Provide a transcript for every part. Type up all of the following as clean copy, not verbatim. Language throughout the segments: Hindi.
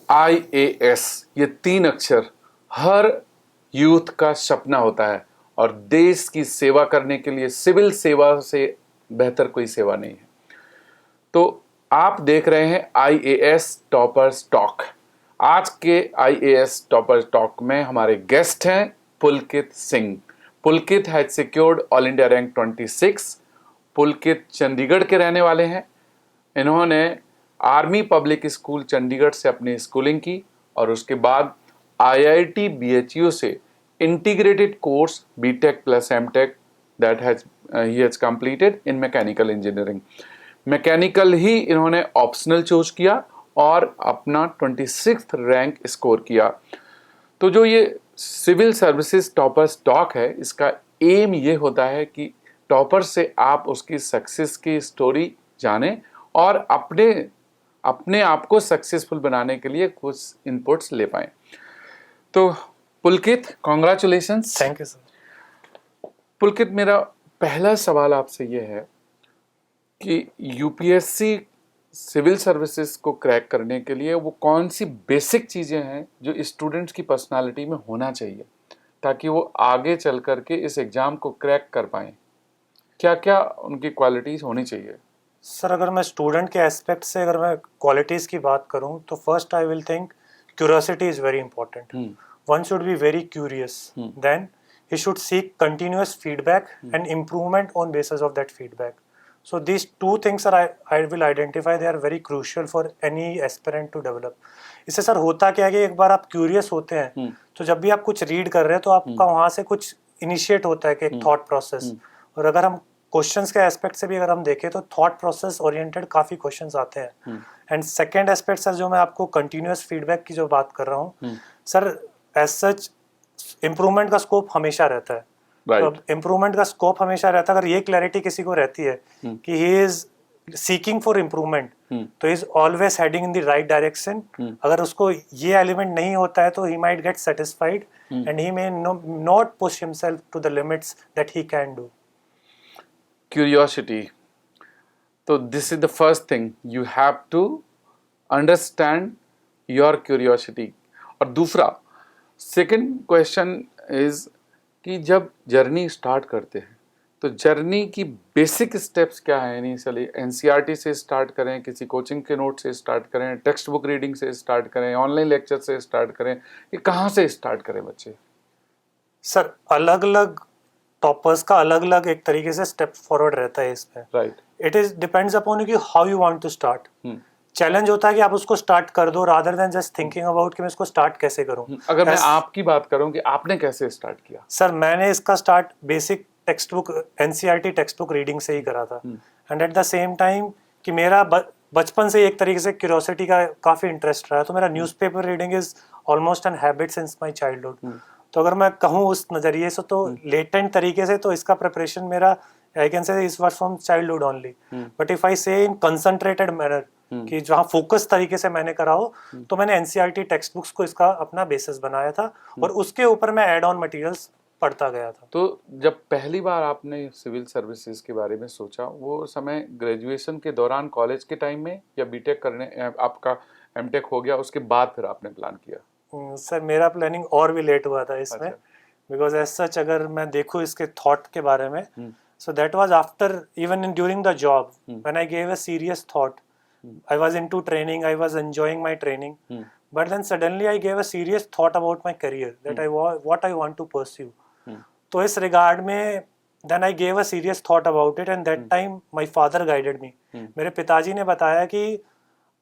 IAS, ये 3 अक्षर हर यूथ का सपना होता है और देश की सेवा करने के लिए सिविल सेवा से बेहतर कोई सेवा नहीं है। तो आप देख रहे हैं IAS टॉपर्स टॉक। आज के IAS टॉपर्स टॉक में हमारे गेस्ट हैं Pulkit Singh. Pulkit has secured all India rank 26। Pulkit Chandigarh के रहने वाले हैं। इन्होंने आर्मी पब्लिक स्कूल चंडीगढ़ से अपनी स्कूलिंग की और उसके बाद IIT BHU से integrated course BTech plus MTech that he has completed in mechanical engineering. Mechanical ही इन्होंने ऑप्शनल चूज किया और अपना 26th रैंक स्कोर किया। तो जो ये सिविल सर्विसेज टॉपर्स टॉक है, इसका एम ये होता है कि टॉपर से आप उसकी सक्सेस की स्टोरी जानें और अपने आप को सक्सेसफुल बनाने के लिए कुछ इनपुट्स ले पाएं। तो Pulkit, congratulations. Thank you sir. Pulkit, मेरा पहला सवाल आपसे ये है कि UPSC सिविल सर्विसेज को क्रैक करने के लिए वो कौन सी बेसिक चीज़ें हैं जो स्टूडेंट्स की पर्सनालिटी में होना चाहिए ताकि वो आगे चल करके इस एग्ज़ाम को क्रैक कर पाएँ? क्या क्या उनकी क्वालिटीज़ होनी चाहिए? सर, अगर मैं स्टूडेंट के एस्पेक्ट से अगर मैं क्वालिटीज़ की बात करूं तो first I will think curiosity is very important. One should be very curious, then he should seek continuous feedback and improvement on basis of that feedback. So these two things are I will identify, they are very crucial for any aspirant to develop. इससे सर होता क्या है कि एक बार आप क्यूरियस होते हैं तो जब भी आप कुछ रीड कर रहे हैं तो आपका वहाँ से कुछ इनिशिएट होता है कि एक थॉट प्रोसेस। और अगर हम क्वेश्चंस के एस्पेक्ट से भी अगर हम देखें तो थॉट प्रोसेस ओरिएंटेड काफ़ी क्वेश्चंस आते हैं। एंड सेकेंड एस्पेक्ट सर, जो मैं आपको कंटिन्यूस फीडबैक की जो बात कर रहा हूँ सर, एज सच इम्प्रूवमेंट का स्कोप हमेशा रहता है। तो इम्प्रूवमेंट का स्कोप हमेशा रहता है। अगर ये क्लैरिटी किसी को रहती है कि he is seeking for improvement तो is always heading in the right direction. अगर उसको ये एलिमेंट नहीं होता है तो he might get satisfied and he may not push himself to the limits that he can do. Curiosity, तो this is the first thing, you have to understand your curiosity. और दूसरा सेकेंड क्वेश्चन इज कि जब जर्नी स्टार्ट करते हैं तो जर्नी की बेसिक स्टेप्स क्या है? इनिशियली NCERT से स्टार्ट करें, किसी कोचिंग के नोट से स्टार्ट करें, टेक्स्ट बुक रीडिंग से स्टार्ट करें, ऑनलाइन लेक्चर से स्टार्ट करें, ये कहाँ से स्टार्ट करें बच्चे? सर, अलग अलग टॉपर्स का अलग अलग एक तरीके से स्टेप फॉरवर्ड रहता है इसमें। Right, it is depends upon कि how you want to start. Challenge होता है कि आप उसको स्टार्ट कर दो rather than just thinking about कि मैं इसको स्टार्ट कैसे करूं। अगर मैं आपकी बात करूं कि आपने कैसे स्टार्ट किया? सर, मैंने इसका start basic text book NCERT text book reading से ही करा था। And at the same time कि मेरा बचपन से एक तरीके से क्यूरियोसिटी का काफ़ी इंटरेस्ट रहा है, तो मेरा newspaper reading is almost an habit since my childhood. तो अगर मैं कहूँ उस नज़रिए से तो लेटेंट तरीके से तो इसका प्रिपरेशन मेरा आई कैन से इस was from childhood only. But if आई से इन कंसंट्रेटेड मैनर कि जहाँ फोकस तरीके से मैंने करा हो तो मैंने NCERT टेक्स्ट बुक्स को इसका अपना बेसिस बनाया था और उसके ऊपर मैं एड ऑन मटेरियल्स पढ़ता गया था। तो जब पहली बार आपने सिविल सर्विसेज के बारे में सोचा, वो समय ग्रेजुएशन के दौरान कॉलेज के टाइम में या BTech करने आपका MTech हो गया उसके बाद फिर आपने प्लान किया? सर, मेरा प्लानिंग और भी लेट हुआ था इसमें, बिकॉज एज सच अगर मैं देखूँ इसके थॉट के बारे में, so that was after even during the job when I gave a serious thought. I was into training, I was enjoying my training, but then suddenly I gave a serious thought about my career that what I want to pursue. तो इस regard में then I gave a serious thought about it and that time my father guided me. मेरे पिताजी ने बताया कि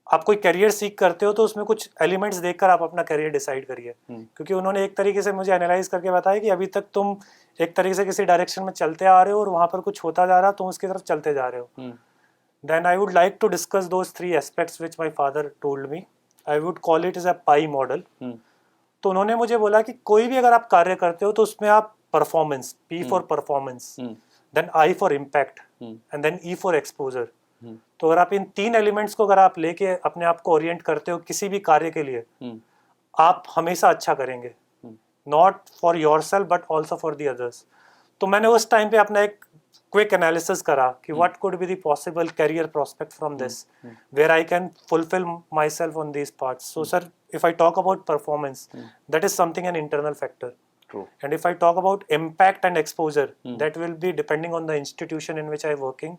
आप कोई करियर सीख करते हो तो उसमें कुछ एलिमेंट्स देखकर आप अपना करियर डिसाइड करिए, क्योंकि उन्होंने एक तरीके से मुझे एनालाइज करके बताया कि अभी तक तुम एक तरीके से किसी डायरेक्शन में चलते आ रहे हो और वहाँ पर कुछ होता जा रहा तुम उसकी तरफ चलते जा रहे हो। Then I would like to discuss those 3 aspects which my father told me. I would call it is a PIE model. तो उन्होंने मुझे बोला कि कोई भी अगर आप कार्य करते हो तो उसमें आप performance, P for performance, then I for impact and then E for exposure. तो अगर आप इन 3 एलिमेंट्स को अगर आप लेके अपने आप को ओरिएंट करते हो किसी भी कार्य के लिए, आप हमेशा अच्छा करेंगे, not for yourself but also for the others. तो मैंने उस टाइम पे अपना एक quick analysis करा कि what could be the possible career prospect from this, where I can fulfill myself on these parts. So sir, if I talk about performance, that is something an internal factor. True. And if I talk about impact and exposure, that will be depending on the institution in which I'm working.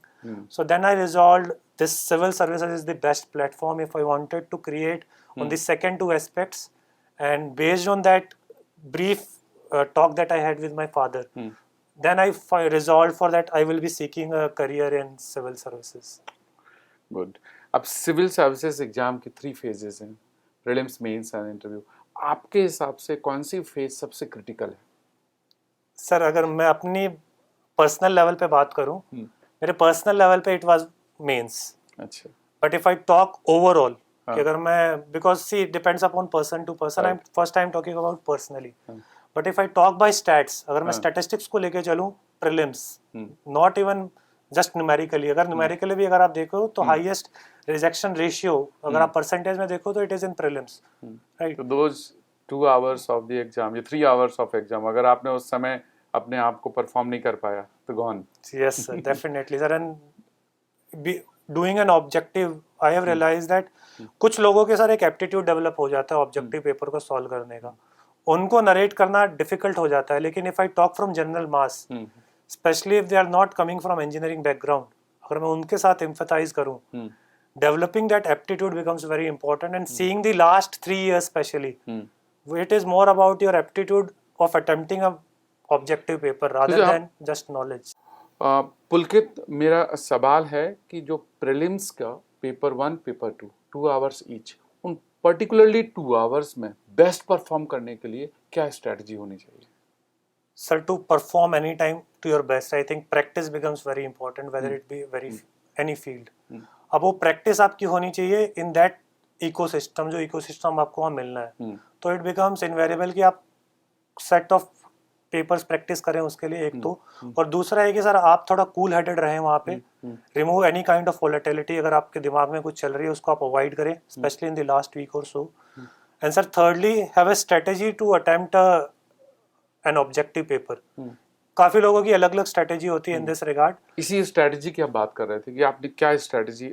So then I resolved this civil services is the best platform if I wanted to create on the second two aspects. And based on that brief talk that I had with my father, then I resolved for that I will be seeking a career in civil services. Good. अब सिविल सर्विसेज एग्जाम की 3 phases हैं, प्रीलिम्स, मेंस एंड इंटरव्यू. आपके हिसाब से कौन सी फेज सबसे क्रिटिकल है? सर अगर मैं अपनी पर्सनल लेवल पे बात करूं, मेरे पर्सनल लेवल पे इट वाज मेंस. अच्छा. But if I talk overall कि अगर मैं, because see depends upon person to person, I am first time talking about personally. But if I talk by stats, अगर मैं स्टैटिस्टिक्स को लेके चलूं, prelims, not even just numerically, अगर न्यूमेरिकली भी अगर आप देखो तो हाईएस्ट रिजेक्शन रेशियो अगर आप परसेंटेज में देखो तो it is in prelims, right. तो those 2 hours of the exam, ये 3 hours ऑफ एग्जाम, अगर आपने उस समय अपने आप को परफॉर्म नहीं कर पाया तो gone. Yes sir, definitely sir. And doing an objective, I have realized that कुछ लोगों के सर एक एप्टीट्यूड डेवलप हो जाता है ऑब्जेक्टिव पेपर को सॉल्व करने का, उनको नरेट करना डिफिकल्ट हो जाता है. लेकिन if I talk from general mass, specially if they are not coming from engineering background, अगर मैं उनके साथ एम्फेसाइज करूं, developing that aptitude becomes very important. And seeing the last 3 years especially, it is more about your aptitude of attempting a objective paper rather than just knowledge. पुलकित, मेरा सवाल है कि जो प्रीलिम्स का पेपर 1, पेपर 2, 2 hours ईच, उन पर्टिकुलरली 2 hours में बेस्ट परफॉर्म करने के लिए क्या स्ट्रेटजी होनी चाहिए? Sir, to perform any time to your best, I think practice becomes very important, whether it be any field. अब वो प्रैक्टिस आपकी होनी चाहिए इन दैट इकोसिस्टम, जो इकोसिस्टम आपको वहाँ मिलना है. तो इट बिकम्स इनवेरिएबल कि आप सेट ऑफ पेपर्स प्रैक्टिस करें उसके लिए, एक तो. और दूसरा है कि सर आप थोड़ा कूल हेडेड रहें वहाँ पे, remove any kind of volatility. अगर आपके दिमाग में कुछ चल रही है उसको आप अवॉइड करें, specially in the last week और so. And sir thirdly, have a strategy to attempt an objective paper. काफी लोगों की अलग अलग स्ट्रेटेजी होती है इन दिस रिगार्ड. इसी स्ट्रेटेजी की आप बात कर रहे थे कि आपने क्या स्ट्रेटेजी,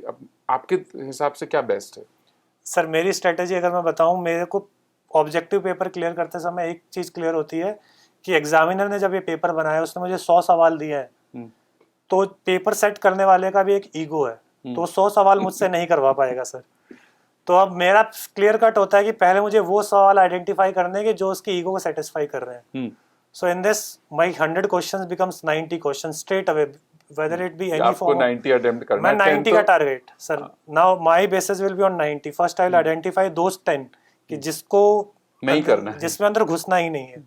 आपके हिसाब से क्या बेस्ट है? सर मेरी स्ट्रेटेजी अगर मैं बताऊं, मेरे को ऑब्जेक्टिव पेपर क्लियर करते समय एक चीज क्लियर होती है कि एग्जामिनर ने जब ये पेपर बनाया उसने मुझे 100 सवाल दिए हैं, तो पेपर सेट करने वाले का भी एक ईगो है, तो 100 सवाल मुझसे नहीं करवा पाएगा सर. तो अब मेरा क्लियर कट होता है कि पहले मुझे वो सवाल आइडेंटिफाई करने के जो उसके ईगो को सेटिस्फाई कर रहे हैं. So in this, my 100 questions becomes 90 questions straight away, whether it be any form. 90 attempt करना है. मैं 90 का target sir. Now my basis will be on 90. First I will identify those 10 कि जिसको नहीं करना है, जिसमें अंदर घुसना ही नहीं है.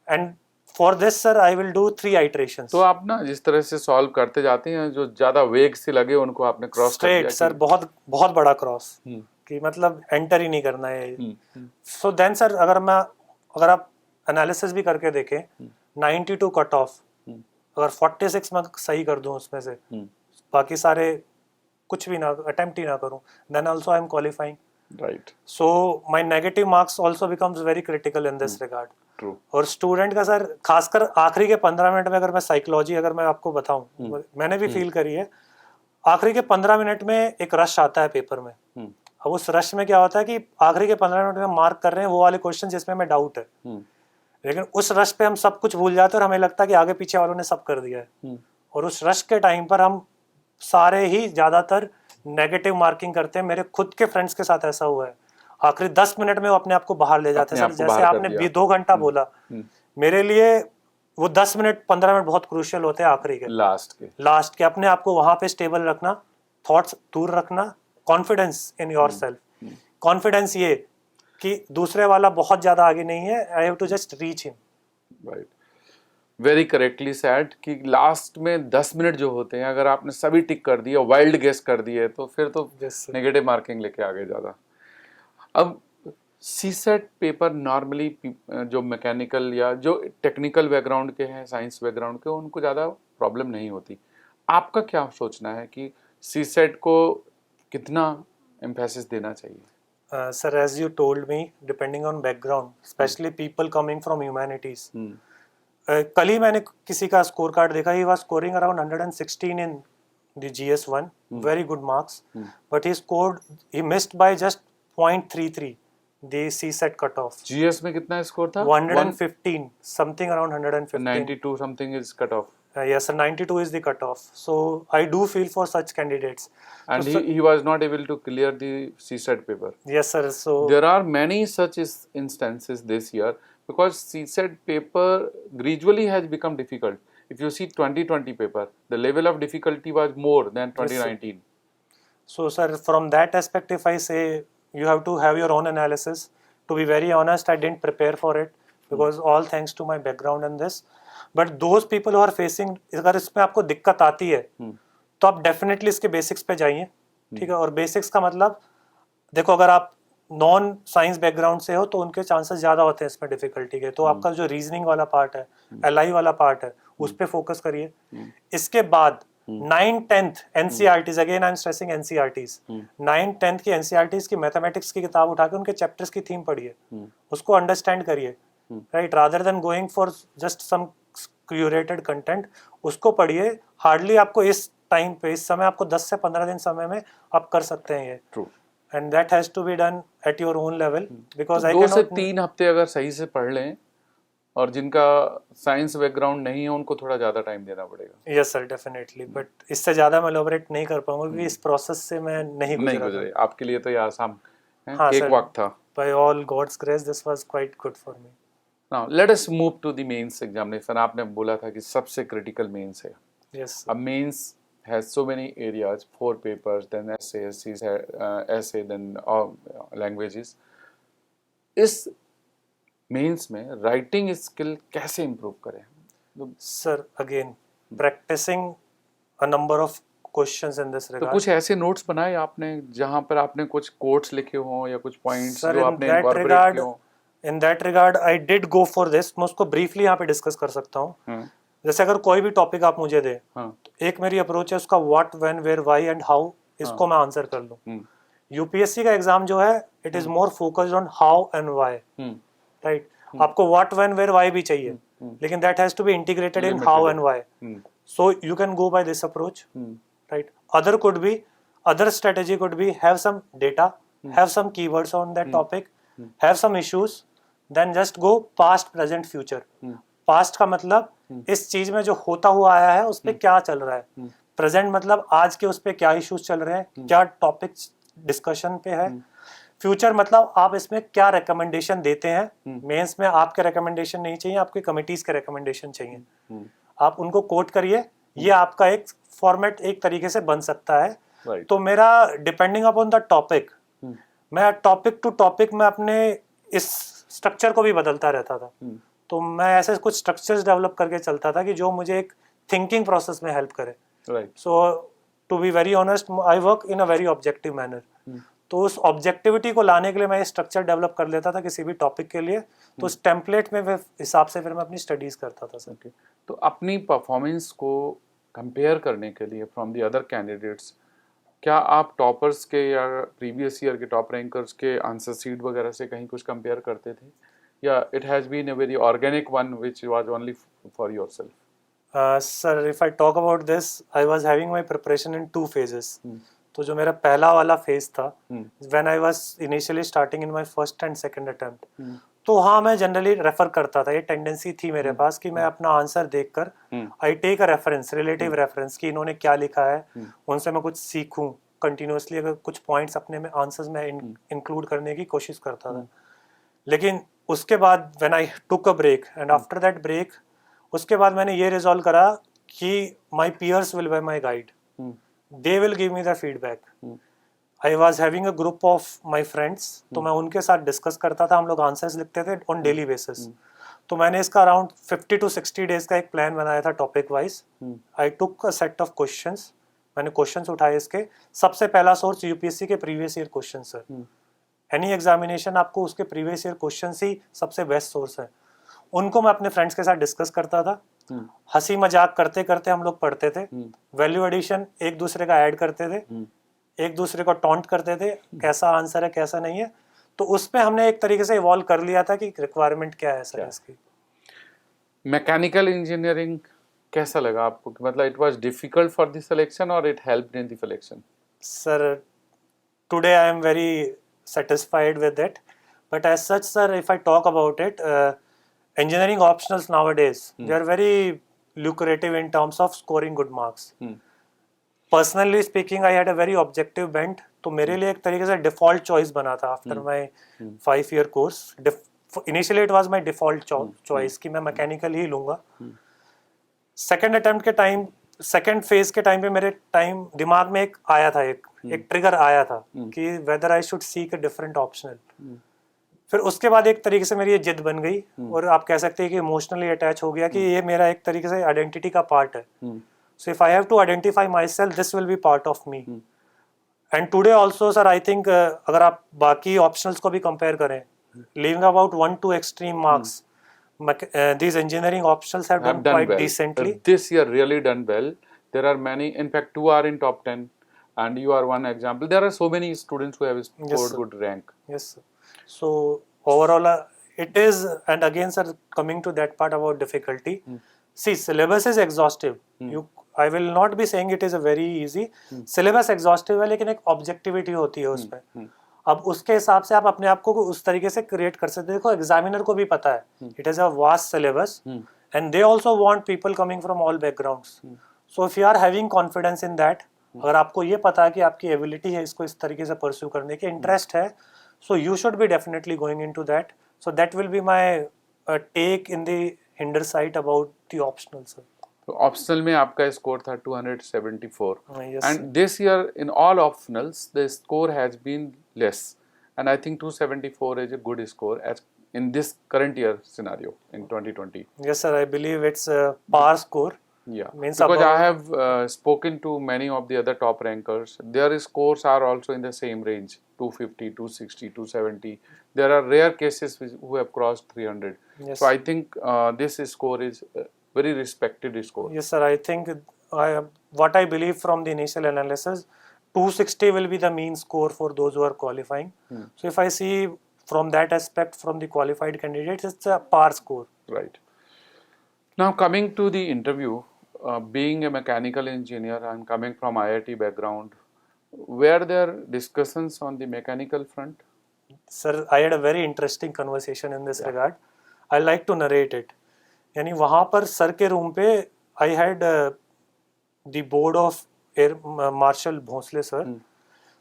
And for this sir I will do 3 iterations. तो आप ना जिस तरह से सॉल्व करते जाते हैं, जो ज्यादा वेग से लगे उनको आपने क्रॉस कर दिया. स्ट्रेट सर, बहुत बहुत बड़ा क्रॉस कि मतलब एंटर ही नहीं करना है. So then सर अगर आप एनालिसिस भी करके देखें, 92 कट ऑफ, अगर 46 में सही कर दूं उसमें से, बाकी सारे कुछ भी ना अटेम्प्ट ही ना करूं, then also I am qualifying, right. So my negative marks also becomes very critical in this regard. True. और स्टूडेंट का सर खासकर आखिरी के 15 मिनट में, अगर मैं साइकोलॉजी अगर मैं आपको बताऊं, मैंने भी फील करी है, आखिरी के 15 मिनट में एक रश आता है पेपर में. अब उस रश में क्या होता है कि आखिरी के 15 मिनट में मार्क कर रहे हैं वो वाले क्वेश्चन जिसमें हमें डाउट है, लेकिन उस रश पे हम सब कुछ भूल जाते हैं और हमें लगता है कि आगे पीछे वालों ने सब कर दिया है. और उस रश के टाइम पर हम सारे ही ज्यादातर नेगेटिव मार्किंग करते हैं. मेरे खुद के फ्रेंड्स के साथ ऐसा हुआ है, आखिरी 10 मिनट में वो अपने आप को बाहर ले जाते हैं. सर जैसे आपने 2 घंटा बोला, मेरे लिए वो 10 मिनट 15 मिनट बहुत क्रूशियल होते हैं आखिरी के, लास्ट के. अपने आप को वहां पे स्टेबल रखना, थॉट्स दूर रखना, confidence in your self. Confidence ये कि दूसरे वाला बहुत ज्यादा आगे नहीं है, I have to just reach him. Right, very correctly said कि लास्ट में 10 मिनट जो होते हैं, अगर आपने सभी टिक कर दिए, वाइल्ड गेस कर दिए, तो फिर तो नेगेटिव मार्किंग लेके आगे ज़्यादा. अब सीसेट पेपर नॉर्मली जो मैकेनिकल या जो टेक्निकल बैकग्राउंड के हैं, साइंस बैकग्राउंड के, उनको ज़्यादा प्रॉब्लम नहीं होती. आपका क्या सोचना है कि सीसेट को कितना एम्फेसिस देना चाहिए? Sir, as you told me, depending on background, especially people coming from humanities, कल ही मैंने किसी का स्कोर कार्ड देखा, he was scoring around 116 in the GS1, very good marks, but he missed by just 0.33 the CSET cutoff. GS में कितना स्कोर था? 115, something around 115. 92 something is cut off. Yes sir, 92 is the cutoff. So I do feel for such candidates. And so, he was not able to clear the CSET paper. Yes sir. So there are many such instances this year, because CSET paper gradually has become difficult. If you see 2020 paper, the level of difficulty was more than 2019. Yes, so sir, from that aspect, if I say, you have to have your own analysis. To be very honest, I didn't prepare for it, because all thanks to my background in this. But those people who are facing, अगर इसमें आपको दिक्कत आती है तो आप डेफिनेटली इसके बेसिक्स पे जाइए, ठीक है। और बेसिक्स का मतलब देखो, अगर आप नॉन साइंस बैकग्राउंड से हो तो उनके चांसेस ज़्यादा होते हैं इसमें डिफिकल्टी के, तो आपका जो रीजनिंग वाला पार्ट है, LI वाला पार्ट है, उस पर फोकस करिए। इसके बाद 9th-10th NCERTs, again I am stressing NCERTs, 9th-10th की NCERTs की मैथमेटिक्स की किताब उठा के उनके चैप्टर्स की थीम पढ़िए, उसको अंडरस्टैंड करिए, right, rather than going for just some curated content, उसको पढ़िए। हार्डली आपको इस टाइम पे, इस समय आपको 10 से 15 दिन समय में आप कर सकते हैं ये, true, and that has to be done at your own level, because I 2 से 3 हफ्ते अगर सही से पढ़ लें, और जिनका साइंस बैकग्राउंड नहीं है उनको थोड़ा ज़्यादा टाइम देना पड़ेगा। यस सर, डेफिनेटली, बट इससे ज़्यादा मैं एलैबोरेट नहीं कर पाऊंगा क्योंकि इस प्रोसेस से मैं नहीं गुजरे। आपके लिए तो ये आसान हाँ एक वक्त था। By all god's grace this was quite good for me. Now let us move to the mains examination. आपने बोला था कि सबसे क्रिटिकल मेंस है। यस, अब mains has so many areas, 4 papers, then essay, then languages. इस मेंस में राइटिंग स्किल कैसे इम्प्रूव करें? Sir again practising a number of questions in this regard. तो कुछ ऐसे नोट्स बनाए आपने जहां पर आपने कुछ कोट्स लिखे हों या कुछ पॉइंट्स जो आपने इनकॉर्पोरेट किए हों? In that regard I did go for this. मैं उसको ब्रीफली यहाँ पे डिस्कस कर सकता हूँ। जैसे अगर कोई भी टॉपिक आप मुझे दे, तो एक मेरी अप्रोच है उसका what, when, where, why and how, इसको मैं आंसर कर लूँ। यूपीएससी का एग्जाम जो है, it is more focused on how and why, right. आपको व्हाट, व्हेन, वेयर, व्हाई भी चाहिए, लेकिन that has to be integrated in how and why, so you can go by this approach, right. Other strategy could be have some data, have some keywords on that topic, have some issues, then just go past, present, future. Past का मतलब इस चीज में जो होता हुआ आया है उस पे क्या चल रहा है, प्रेजेंट मतलब आज के उस पे क्या इश्यूज चल रहे हैं, क्या टॉपिक डिस्कशन पे है, फ्यूचर मतलब आप इसमें क्या रिकमेंडेशन देते हैं। मेंस में आपके रिकमेंडेशन नहीं चाहिए, आपकी कमिटीज के रिकमेंडेशन चाहिए, आप उनको कोट करिए। ये आपका एक फॉर्मेट एक तरीके से बन सकता है। तो मेरा डिपेंडिंग अपॉन द टॉपिक, मैं टॉपिक टू टॉपिक में अपने इस स्ट्रक्चर को भी बदलता रहता था। तो मैं ऐसे कुछ स्ट्रक्चर्स डेवलप करके चलता था कि जो मुझे एक थिंकिंग प्रोसेस में हेल्प करे। So to be very honest, I work in a very objective manner. तो उस ऑब्जेक्टिविटी को लाने के लिए मैं स्ट्रक्चर डेवलप कर लेता था किसी भी टॉपिक के लिए। तो उस टेम्पलेट में हिसाब से फिर मैं अपनी स्टडीज करता था सर। तो अपनी परफॉर्मेंस को कंपेयर करने के लिए फ्रॉम द अदर कैंडिडेट्स, क्या आप टॉपर्स के या प्रीवियस ईयर के टॉप रैंकर्स के आंसर शीट वगैरह से कहीं कुछ कंपेयर करते थे, या it has been a very organic one which was only for yourself? Sir, if I talk about this, I was having my preparation in 2 phases. तो जो मेरा पहला वाला फेज था, when I was initially starting in my first and second attempt, तो हाँ मैं जनरली रेफर करता था। ये टेंडेंसी थी मेरे पास कि मैं अपना आंसर देखकर I take a reference, relative reference, कि इन्होंने क्या लिखा है, उनसे मैं कुछ सीखूं कंटिन्यूसली। अगर कुछ पॉइंट्स अपने में आंसर्स में इंक्लूड करने की कोशिश करता था। लेकिन उसके बाद when I took a break and after that break, उसके बाद मैंने ये रिजॉल्व करा कि my peers will be my guide, they will give me the feedback. I was having a group of my friends, तो मैं उनके साथ डिस्कस करता था, हम लोग आंसर्स लिखते थे ऑन डेली बेसिस। तो मैंने इसका अराउंड 50 to 60 डेज का एक प्लान बनाया था topic wise. I took a set of questions, मैंने क्वेश्चंस उठाए इसके। सबसे पहला सोर्स यूपीएससी के previous year question sir. Any examination आपको उसके प्रीवियस ईयर क्वेश्चन ही सबसे बेस्ट सोर्स है। उनको मैं अपने फ्रेंड्स के साथ डिस्कस करता था, हंसी मजाक करते करते हम लोग पढ़ते थे, वैल्यू एडिशन एक दूसरे का ऐड करते थे, एक दूसरे को टॉन्ट करते थे, कैसा आंसर है कैसा नहीं है। तो उस पे हमने एक तरीके से इवॉल्व कर लिया था कि रिक्वायरमेंट क्या है सर इसकी। मैकेनिकल इंजीनियरिंग कैसा लगा आपको? मतलब it was difficult for the selection और it helped in the selection? Sir, today I am very satisfied with it. But as such, sir, if I talk about it, engineering optionals nowadays, they are very lucrative in terms of scoring good marks. Personally speaking, I had a very objective bent. तो मेरे लिए एक तरीके से default choice बना था after my 5-year course. Initially it was my default choice कि मैं mechanical ही लूँगा. सेकेंड अटेम्प्ट के टाइम, सेकेंड फेज के टाइम पे मेरे टाइम दिमाग में एक आया था, एक ट्रिगर आया था कि whether I should seek a different optional. फिर उसके बाद एक तरीके से मेरी ये जिद बन गई और आप कह सकते हैं कि इमोशनली अटैच हो गया कि ये मेरा एक तरीके से आइडेंटिटी का पार्ट है. So if I have to identify myself, this will be part of me. And today also sir, I think अगर आप बाकी ऑप्शनल्स को भी कंपेयर करें, leaving about 1-2 extreme marks, these engineering options have done quite well. decently. This year really done well. There are many, in fact 2 are in top 10 and you are one example. There are so many students who have scored good rank. Yes sir. So overall it is, and again sir, coming to that part about difficulty, see, syllabus is exhaustive. I will not be saying it is a very easy. Syllabus exhaustive है, लेकिन एक objectivity होती है उसमें. अब उसके हिसाब से आप अपने आप को उस तरीके से क्रिएट कर सकते हैं. देखो, एग्जामिनर को भी पता है it is a vast syllabus and they also want people coming from all backgrounds. So if you are having confidence in that, अगर आपको ये पता है कि आपकी एबिलिटी है इसको इस तरीके से परस्यू करने की, इंटरेस्ट है, so you should be definitely going into that. So that will be my take in the hinder side about the optional sir. Optional में आपका स्कोर था 274 and this year in all optionals the score has been less and I think 274 is a good score as in this current year scenario in 2020. Yes sir, I believe it's a par score. Yeah, means because I have spoken to many of the other top rankers, their scores are also in the same range, 250, 260, 270. There are rare cases who have crossed 300. Yes. So I think this score is very respected score. Yes sir, I think what I believe from the initial analysis, 260 will be the mean score for those who are qualifying. So if I see from that aspect, from the qualified candidates, it's a par score. Right. Now coming to the interview, being a mechanical engineer and coming from IIT background, were there discussions on the mechanical front? Sir, I had a very interesting conversation in this regard. I like to narrate it. यानी वहाँ पर सर के रूम पे I had the board of air marshal Bhosle sir.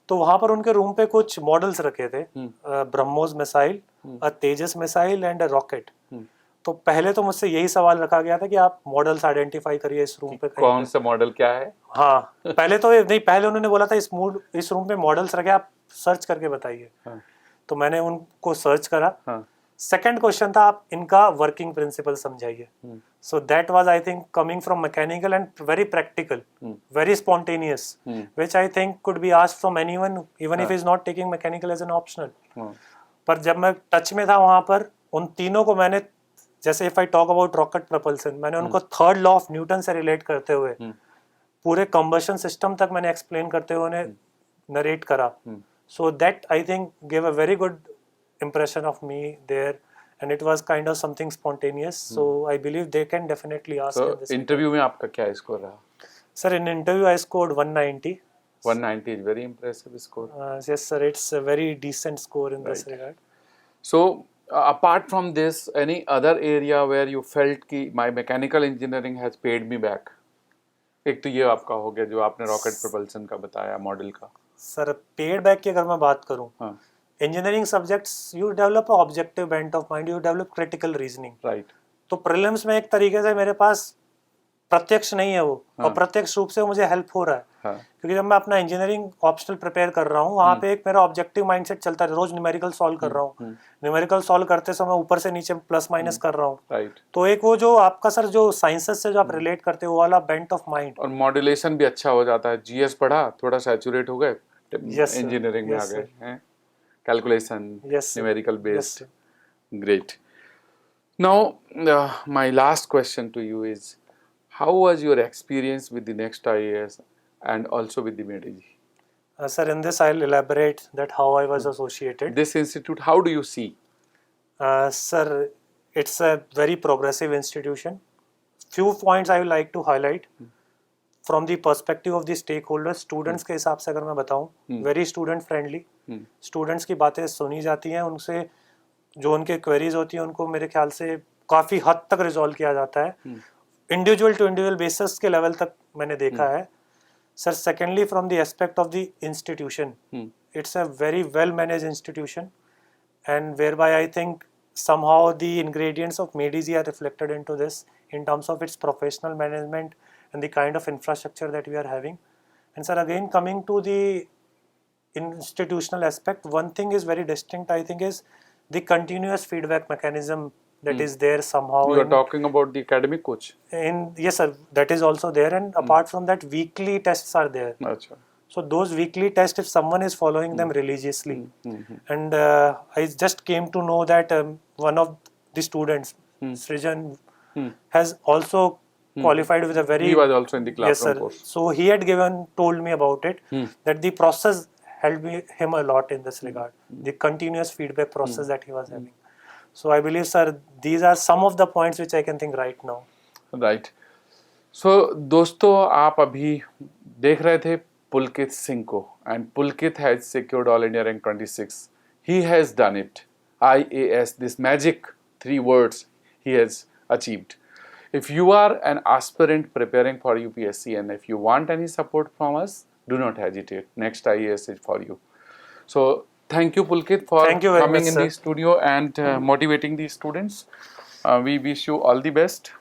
तो वहाँ पर उनके रूम पे कुछ मॉडल्स रखे थे, BrahMos missile, Tejas missile and rocket. तो पहले तो मुझसे यही सवाल रखा गया था कि आप मॉडल्स आइडेंटिफाई करिए इस रूम पे, कौन सा मॉडल क्या है. हाँ, पहले तो नहीं, पहले उन्होंने बोला था इस रूम पे मॉडल्स रखे, आप सर्च करके बताइए. तो मैंने उनको सर्च करा. सेकेंड क्वेश्चन था, आप इनका वर्किंग प्रिंसिपल समझाइए. So that was I think coming from mechanical and very practical, very spontaneous, which I think could be asked from anyone even if is not taking mechanical as an optional. पर जब मैं टच में था वहां पर, उन तीनों को मैंने, जैसे if I talk about rocket propulsion, मैंने उनको थर्ड लॉ ऑफ न्यूटन से रिलेट करते हुए पूरे कंबशन सिस्टम तक मैंने एक्सप्लेन करते हुए उन्हें नरेट करा. So that I think give a very good impression of me there, and it was kind of something spontaneous. So I believe they can definitely ask. So interview में आपका क्या score रहा? Sir, in interview I scored 190. 190 is very impressive score. Yes sir, it's a very decent score in this regard. So apart from this, any other area where you felt कि my mechanical engineering has paid me back? एक तो ये आपका हो गया जो आपने रॉकेट प्रोपल्सन का बताया, मॉडल का. सर, पेड बैक की अगर मैं बात करूं, engineering subjects you develop a objective bent of mind, you develop critical reasoning. Right. तो prelims में एक तरीके से मेरे पास प्रत्यक्ष नहीं है वो, और प्रत्यक्ष रूप से मुझे हेल्प हो रहा है. क्योंकि जब मैं अपना इंजीनियरिंग ऑप्शनल प्रिपेयर कर रहा हूँ, वहाँ पे एक मेरा ऑब्जेक्टिव माइंडसेट चलता है. रोज न्यूमेरिकल सॉल्व कर रहा हूँ, न्यूमेरिकल सॉल्व करते समय ऊपर से नीचे प्लस माइनस कर रहा हूँ. तो एक वो जो आपका सर जो साइंसेस से जो आप रिलेट करते हो, वो वाला बेंट ऑफ माइंड, और मॉड्यूलेशन भी अच्छा हो जाता है. जीएस पढ़ा, थोड़ा सैचुरेट हो गए, इंजीनियरिंग में आ गए. Calculation, numerical based. Great. Now, my last question to you is, how was your experience with the Next IAS and also with the 𝐍𝐵? Sir, in this I'll elaborate that how I was associated. This institute, how do you see? Sir, it's a very progressive institution. Few points I would like to highlight from the perspective of the stakeholders. Students के हिसाब से अगर मैं बताऊं, very student friendly. Students की बातें सुनी जाती हैं, उनसे जो उनके queries होती हैं उनको मेरे ख्याल से काफ़ी हद तक resolve किया जाता है. Individual to individual basis के level तक मैंने देखा है. Sir, secondly, from the aspect of the institution, it's a very well managed institution, and whereby I think somehow the ingredients of 𝐍𝐸 are reflected into this in terms of its professional management and the kind of infrastructure that we are having. And sir, again coming to the institutional aspect, one thing is very distinct, I think, is the continuous feedback mechanism that is there somehow. You are talking about the academic coach? Yes sir, that is also there, and apart from that, weekly tests are there. Achha. So those weekly tests, if someone is following them religiously, and I just came to know that one of the students, Srijan, has also qualified with a very... He was also in the classroom yes, sir. course. So he had told me about it, that the process helped him a lot in this regard, the continuous feedback process that he was having. So I believe, sir, these are some of the points which I can think right now. Right. So दोस्तों, आप अभी देख रहे थे Pulkit Singh को, and Pulkit has secured All India rank 26. He has done it. IAS, this magic 3 words he has achieved. If you are an aspirant preparing for UPSC and if you want any support from us, do not hesitate. Next IAS is for you. So thank you, Pulkit, for coming in the studio and motivating the students. We wish you all the best.